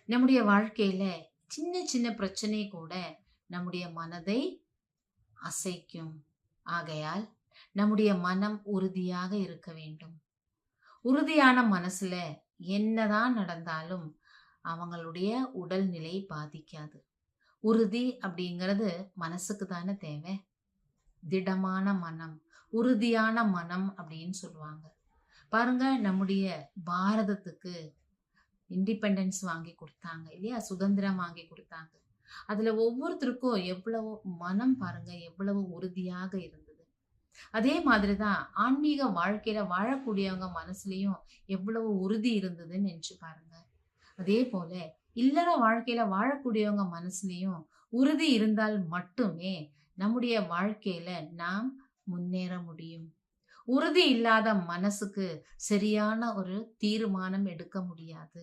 நம்முடைய வாழ்க்கையில சின்ன சின்ன பிரச்சனை கூட நம்முடைய மனதை அசைக்கும். ஆகையால் நம்முடைய மனம் உறுதியாக இருக்க வேண்டும். உறுதியான மனசுல என்னதான் நடந்தாலும் அவங்களுடைய உடல்நிலை பாதிக்காது. உறுதி அப்படிங்கிறது மனசுக்கு தானே தேவை. திடமான மனம், உறுதியான மனம் அப்படின்னு சொல்லுவாங்க. பாருங்க, நம்முடைய பாரதத்துக்கு இண்டிபெண்டன்ஸ் வாங்கி குடுத்தாங்க இல்லையா? சுதந்திரம் வாங்கி குடுத்தாங்க. அதுல ஒவ்வொருத்தருக்கும் எவ்வளவு மனம் பாருங்க, எவ்வளவு உறுதியாக இருந்தது. அதே மாதிரி தான் ஆன்மீக வாழ்க்கையில வாழக்கூடியவங்க மனசுலயும் எவ்வளவு உறுதி இருந்ததுன்னு நெனச்சு பாருங்க. அதே போல இல்லற வாழ்க்கையில வாழக்கூடியவங்க மனசுலயும் உறுதி இருந்தால் மட்டுமே நம்முடைய வாழ்க்கையில நாம் முன்னேற முடியும். உறுதி இல்லாத மனசுக்கு சரியான ஒரு தீர்மானம் எடுக்க முடியாது.